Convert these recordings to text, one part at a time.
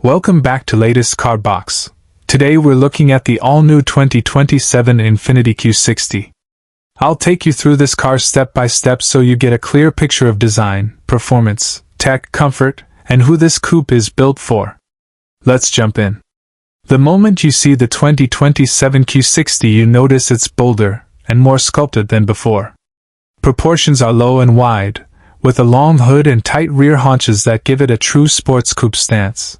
Welcome back to latest car box. Today we're looking at the all-new 2027 Infiniti Q60. I'll take you through this car step by step so you get a clear picture of design, performance, tech, comfort, and who this coupe is built for. Let's jump in. The moment you see the 2027 Q60, you notice it's bolder and more sculpted than before. Proportions are low and wide, with a long hood and tight rear haunches that give it a true sports coupe stance.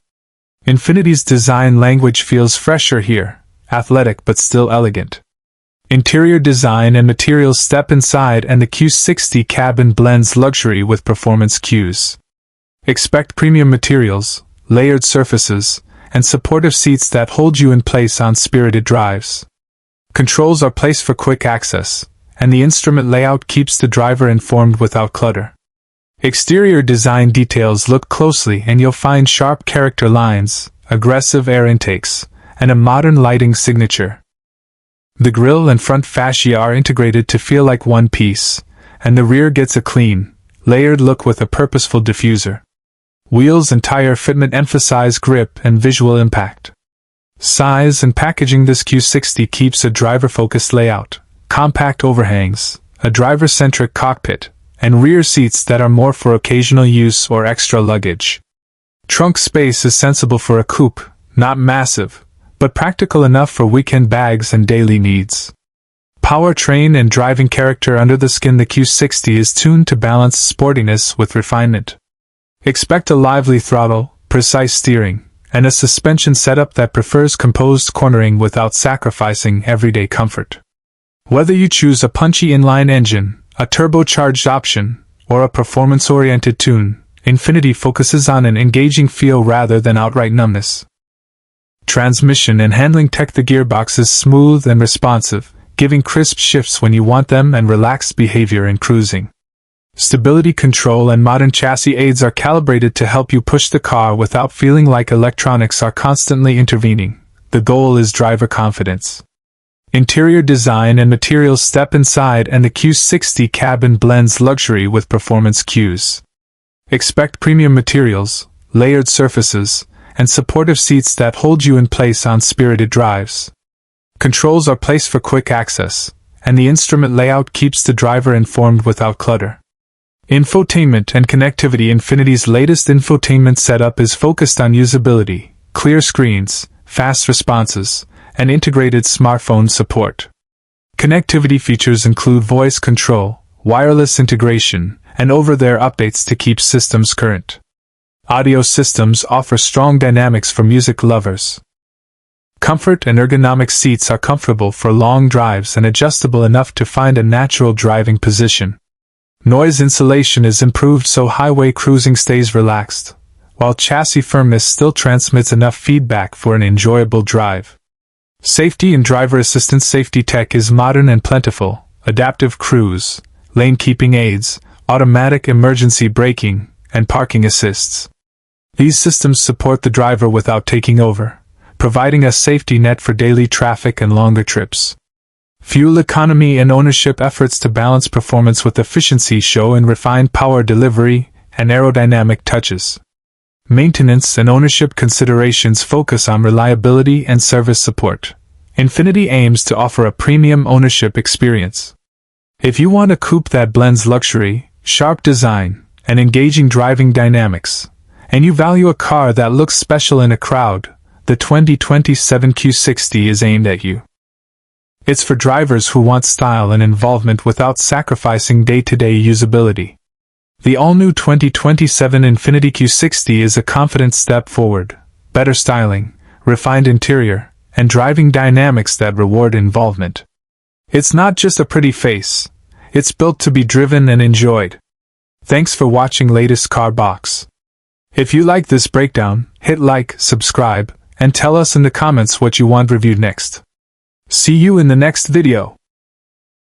Infiniti's design language feels fresher here, athletic but still elegant. Interior design and materials step inside, and the Q60 cabin blends luxury with performance cues. Expect premium materials, layered surfaces, and supportive seats that hold you in place on spirited drives. Controls are placed for quick access, and the instrument layout keeps the driver informed without clutter. Exterior design details: look closely and you'll find sharp character lines, aggressive air intakes, and a modern lighting signature. The grille and front fascia are integrated to feel like one piece, and the rear gets a clean, layered look with a purposeful diffuser. Wheels and tire fitment emphasize grip and visual impact. Size and packaging: this Q60 keeps a driver-focused layout, compact overhangs, a driver-centric cockpit, and rear seats that are more for occasional use or extra luggage. Trunk space is sensible for a coupe, not massive, but practical enough for weekend bags and daily needs. Powertrain and driving character: under the skin, the Q60 is tuned to balance sportiness with refinement. Expect a lively throttle, precise steering, and a suspension setup that prefers composed cornering without sacrificing everyday comfort. Whether you choose a punchy inline engine, a turbocharged option, or a performance-oriented tune, Infiniti focuses on an engaging feel rather than outright numbness. Transmission and handling tech: the gearbox is smooth and responsive, giving crisp shifts when you want them and relaxed behavior in cruising. Stability control and modern chassis aids are calibrated to help you push the car without feeling like electronics are constantly intervening. The goal is driver confidence. Interior design and materials step inside, and the Q60 cabin blends luxury with performance cues. Expect premium materials, layered surfaces, and supportive seats that hold you in place on spirited drives. Controls are placed for quick access, and the instrument layout keeps the driver informed without clutter. Infotainment and connectivity: Infiniti's latest infotainment setup is focused on usability, clear screens, fast responses, and integrated smartphone support. Connectivity features include voice control, wireless integration, and over-the-air updates to keep systems current. Audio systems offer strong dynamics for music lovers. Comfort and ergonomic: seats are comfortable for long drives and adjustable enough to find a natural driving position. Noise insulation is improved so highway cruising stays relaxed, while chassis firmness still transmits enough feedback for an enjoyable drive. Safety and driver assistance: safety tech is modern and plentiful: adaptive cruise, lane keeping aids, automatic emergency braking, and parking assists. These systems support the driver without taking over, providing a safety net for daily traffic and longer trips. Fuel economy and ownership: efforts to balance performance with efficiency show in refined power delivery and aerodynamic touches. Maintenance and ownership considerations focus on reliability and service support. Infiniti aims to offer a premium ownership experience. If you want a coupe that blends luxury, sharp design, and engaging driving dynamics, and you value a car that looks special in a crowd, the 2027 Q60 is aimed at you. It's for drivers who want style and involvement without sacrificing day-to-day usability. The all-new 2027 Infiniti Q60 is a confident step forward: better styling, refined interior, and driving dynamics that reward involvement. It's not just a pretty face, it's built to be driven and enjoyed. Thanks for watching latest car box. If you like this breakdown, hit like, subscribe, and tell us in the comments what you want reviewed next. See you in the next video.